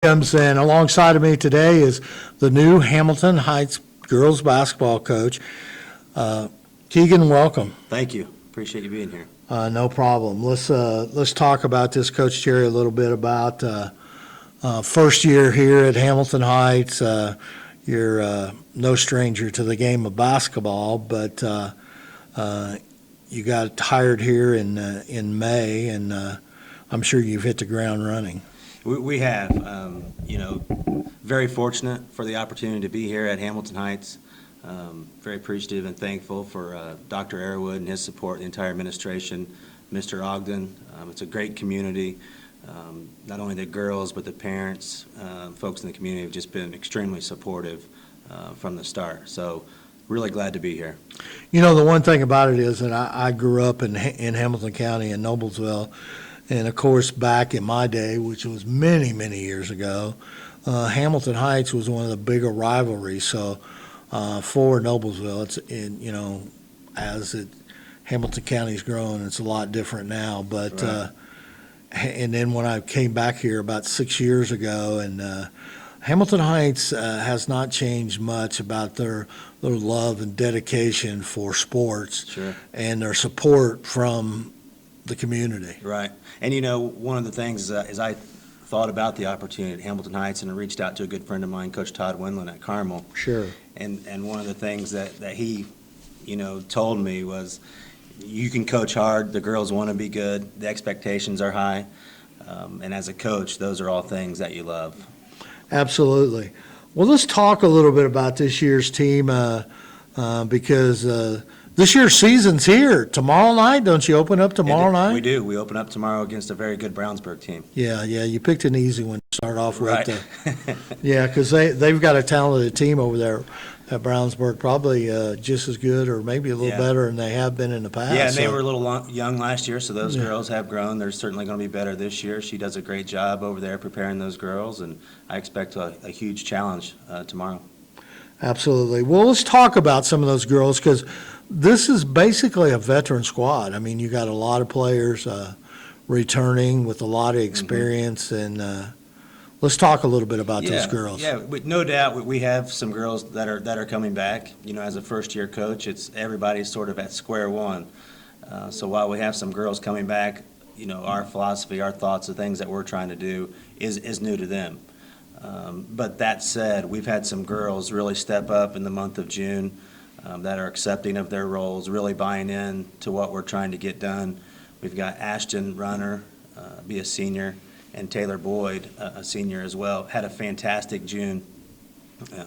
Williams, and alongside of me today is the new Hamilton Heights girls basketball coach. Keegan, welcome. Thank you. Appreciate you being here. No problem. Let's talk about this, Coach Jerry, a little bit about first year here at Hamilton Heights. You're no stranger to the game of basketball, but you got hired here in May, and I'm sure you've hit the ground running. We have, very fortunate for the opportunity to be here at Hamilton Heights. Very appreciative and thankful for Dr. Airwood and his support, the entire administration, Mr. Ogden. It's a great community. Not only the girls, but the parents, folks in the community have just been extremely supportive from the start. So really glad to be here. You know, the one thing about it is that I grew up in Hamilton County in Noblesville. And, of course, back in my day, which was many, many years ago, Hamilton Heights was one of the bigger rivalries. So for Noblesville, Hamilton County's grown, it's a lot different now. But Right. And then when I came back here about 6 years ago, and Hamilton Heights has not changed much about their love and dedication for sports. Sure. And their support from the community. Right. And, one of the things is I thought about the opportunity at Hamilton Heights and reached out to a good friend of mine, Coach Todd Windland at Carmel. Sure. And one of the things that he, told me was, you can coach hard, the girls want to be good, the expectations are high, and as a coach, those are all things that you love. Absolutely. Well, let's talk a little bit about this year's team because this year's season's here. Tomorrow night, don't you open up tomorrow night? We do. We open up tomorrow against a very good Brownsburg team. Yeah, you picked an easy one to start off with. Right. Yeah, because they've got a talented team over there at Brownsburg, probably just as good or maybe a little better than they have been in the past. Yeah, and they were a little young last year, so those girls have grown. They're certainly going to be better this year. She does a great job over there preparing those girls, and I expect a huge challenge tomorrow. Absolutely. Well, let's talk about some of those girls because this is basically a veteran squad. I mean, you got a lot of players returning with a lot of experience, and let's talk a little bit about those girls. Yeah, no doubt we have some girls that are coming back. As a first-year coach, everybody's sort of at square one. So while we have some girls coming back, our philosophy, our thoughts, the things that we're trying to do is new to them. But that said, we've had some girls really step up in the month of June that are accepting of their roles, really buying in to what we're trying to get done. We've got Ashton Runner, be a senior, and Taylor Boyd, a senior as well. Had a fantastic June.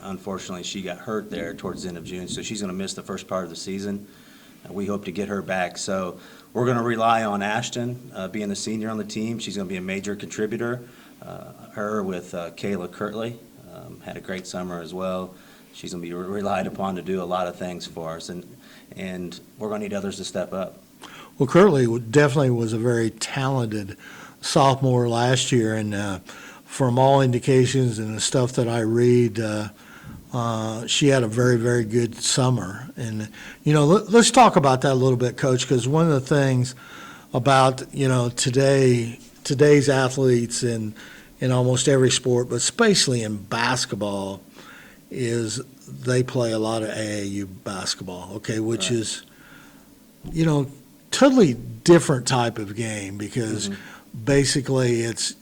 Unfortunately, she got hurt there towards the end of June, so she's going to miss the first part of the season. We hope to get her back. So we're going to rely on Ashton being the senior on the team. She's going to be a major contributor. Her with Kayla Kirtley had a great summer as well. She's going to be relied upon to do a lot of things for us, and we're going to need others to step up. Well, Kirtley definitely was a very talented sophomore last year, and from all indications and the stuff that I read, she had a very, very good summer. And, let's talk about that a little bit, Coach, because one of the things about, today's athletes in almost every sport, but especially in basketball, is they play a lot of AAU basketball, okay, which Right. is, totally different type of game because basically it's,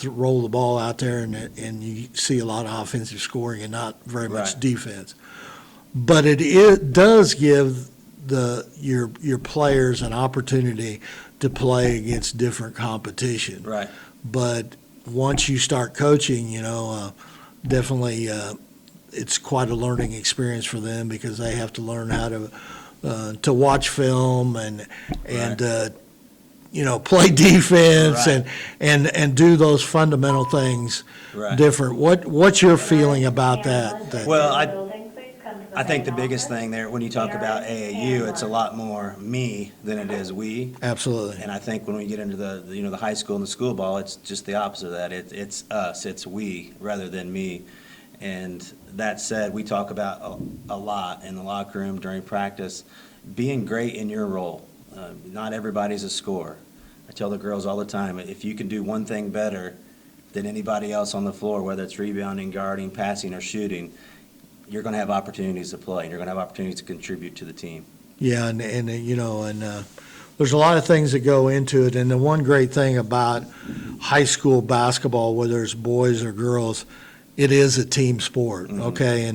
roll the ball out there and you see a lot of offensive scoring and not very much Right. defense. But it does give your players an opportunity to play against different competition. Right. But once you start coaching, definitely it's quite a learning experience for them because they have to learn how to watch film and play defense Right. and do those fundamental things Right. different. What's your feeling about that? Well, I think the biggest thing there, when you talk about AAU, it's a lot more me than it is we. Absolutely. And I think when we get into the high school and the school ball, it's just the opposite of that. It's us, it's we, rather than me. And that said, we talk about a lot in the locker room during practice, being great in your role. Not everybody's a scorer. I tell the girls all the time, if you can do one thing better than anybody else on the floor, whether it's rebounding, guarding, passing, or shooting, you're going to have opportunities to play. You're going to have opportunities to contribute to the team. Yeah, and there's a lot of things that go into it. And the one great thing about high school basketball, whether it's boys or girls, it is a team sport. Mhm. Okay,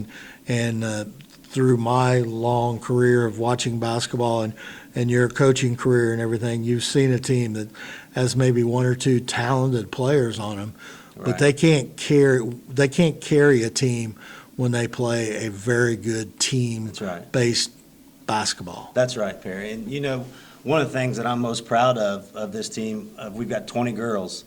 and through my long career of watching basketball and your coaching career and everything, you've seen a team that has maybe one or two talented players on them, but Right. they can't carry a team when they play a very good That's right. team-based basketball. That's right, Perry. And, one of the things that I'm most proud of this team, we've got 20 girls.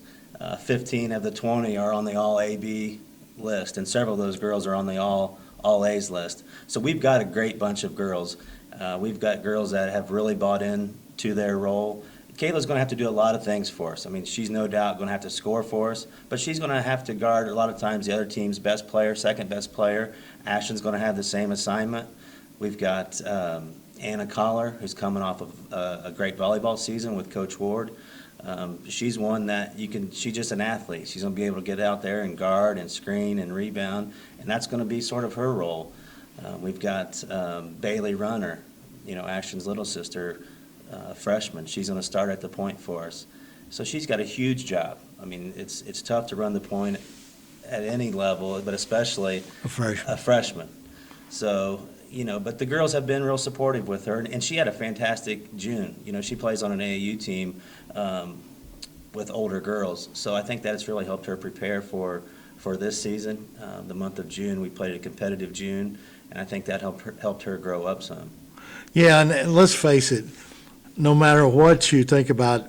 15 of the 20 are on the All-AB list, and several of those girls are on the All-A's list. So we've got a great bunch of girls. We've got girls that have really bought into their role. Kayla's going to have to do a lot of things for us. I mean, she's no doubt going to have to score for us, but she's going to have to guard a lot of times the other team's best player, second best player. Ashton's going to have the same assignment. We've got Anna Collar, who's coming off of a great volleyball season with Coach Ward. She's one that she's just an athlete. She's going to be able to get out there and guard and screen and rebound, and that's going to be sort of her role. We've got Bailey Runner, Ashton's little sister, freshman. She's going to start at the point for us. So she's got a huge job. I mean, it's tough to run the point at any level, but especially A freshman. a freshman. So, but the girls have been real supportive with her, and she had a fantastic June. She plays on an AAU team with older girls, so I think that has really helped her prepare for this season. The month of June, we played a competitive June, and I think that helped her grow up some. Yeah, and let's face it, no matter what you think about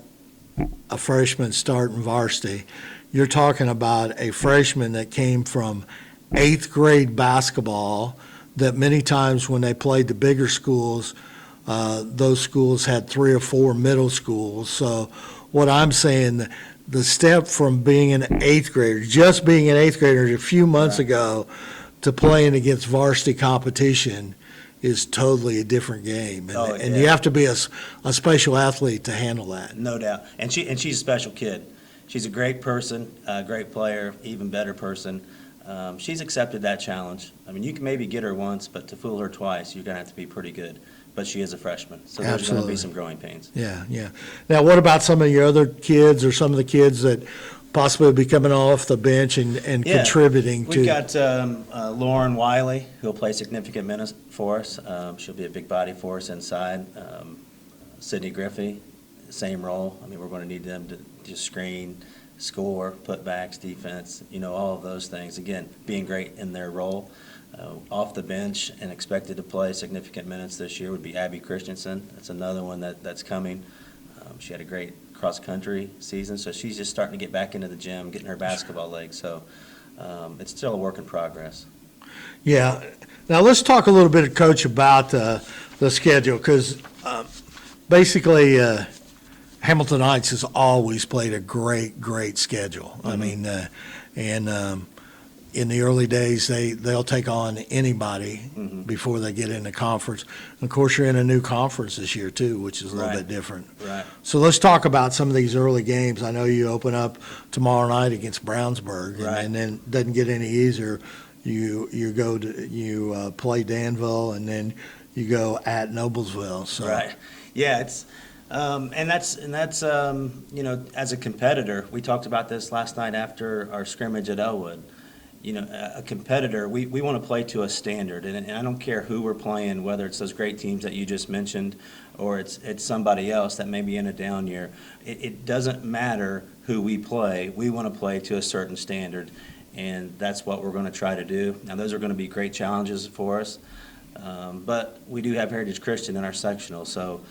a freshman starting varsity, you're talking about a freshman that came from eighth grade basketball, that many times when they played the bigger schools, those schools had 3 or 4 middle schools. So what I'm saying, the step from being an eighth grader, just being an eighth grader a few months Right. ago, to playing against varsity competition is totally a different game. And, Oh, and yeah. you have to be a special athlete to handle that. No doubt. And she's a special kid. She's a great person, a great player, even better person. She's accepted that challenge. I mean, you can maybe get her once, but to fool her twice, you're going to have to be pretty good. But she is a freshman, so there's going to Absolutely. be some growing pains. Yeah, yeah. Now, what about some of your other kids or some of the kids that possibly will be coming off the bench and Yeah. contributing We've to? got Lauren Wiley, who'll play significant minutes for us. She'll be a big body for us inside. Sydney Griffey, same role. I mean, we're going to need them to just screen, score, putbacks, defense, all of those things. Again, being great in their role. Off the bench and expected to play significant minutes this year would be Abby Christensen. That's another one that's coming. She had a great cross-country season, so she's just starting to get back into the gym, getting her basketball legs. So it's still a work in progress. Yeah. Now, let's talk a little bit, Coach, about the schedule, because basically Hamilton Heights has always played a great schedule. I mean, and in the early days, they'll take on anybody before they get into conference. And of course, you're in a new conference this year too, which is a little Right. bit different. Right. So let's talk about some of these early games. I know you open up tomorrow night against Brownsburg, Right. and then it doesn't get any easier. You play Danville, and then you go at Noblesville. So Right. Yeah, it's and that's as a competitor, we talked about this last night after our scrimmage at Elwood. A competitor, we want to play to a standard, and I don't care who we're playing, whether it's those great teams that you just mentioned or it's somebody else that may be in a down year. It doesn't matter who we play. We want to play to a certain standard, and that's what we're going to try to do. Now, those are going to be great challenges for us, but we do have Heritage Christian in our sectional, so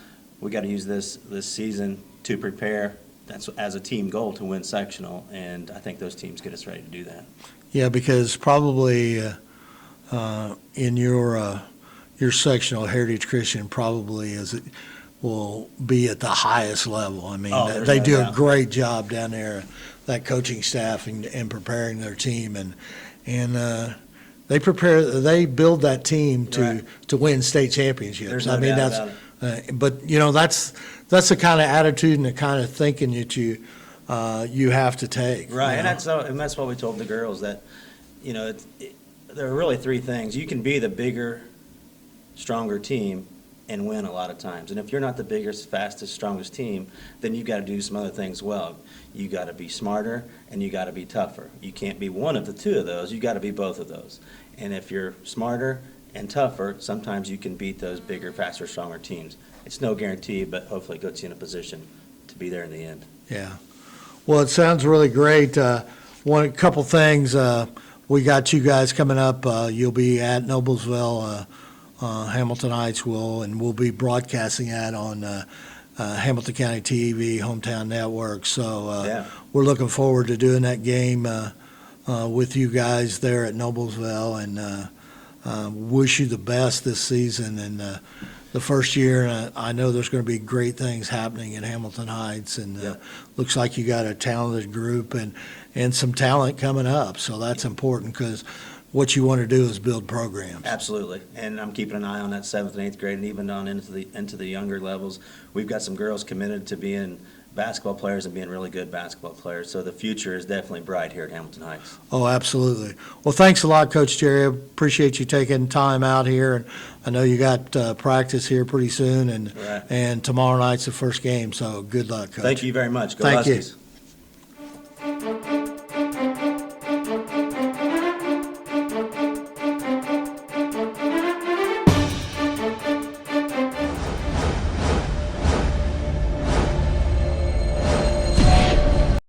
we got to use this season to prepare. That's as a team goal to win sectional, and I think those teams get us ready to do that. yeah, because probably in your sectional, Heritage Christian probably will be at the highest level. I mean, Oh, there's they no do a doubt. great job down there, that coaching staff and preparing their team, and they build that team Right. to win state championships. There's no I mean, doubt about it. but that's the kind of attitude and the kind of thinking that you you have to take. Right, you know? and that's what we told the girls, that, there are really three things. You can be the bigger, stronger team and win a lot of times. And if you're not the biggest, fastest, strongest team, then you got to do some other things well. You got to be smarter and you got to be tougher. You can't be one of the two of those. You got to be both of those. And if you're smarter and tougher, sometimes you can beat those bigger, faster, stronger teams. It's no guarantee, but hopefully it puts you in a position to be there in the end. Yeah. Well, it sounds really great. A couple things. We got you guys coming up. You'll be at Noblesville. Hamilton Heights will, and we'll be broadcasting that on Hamilton County TV, Hometown Network. So Yeah. we're looking forward to doing that game with you guys there at Noblesville, and wish you the best this season and the first year. And I know there's going to be great things happening in Hamilton Heights, and Yep. looks like you got a talented group and some talent coming up. So that's important, because what you want to do is build programs. Absolutely, and I'm keeping an eye on that 7th and 8th grade, and even on into the younger levels. We've got some girls committed to being basketball players and being really good basketball players, so the future is definitely bright here at Hamilton Heights. Oh, absolutely. Well, thanks a lot, Coach Jerry. I appreciate you taking time out here. And I know you got practice here pretty soon, Right. and tomorrow night's the first game, so good luck, Coach. Thank you very much. Go Thank you. Huskies.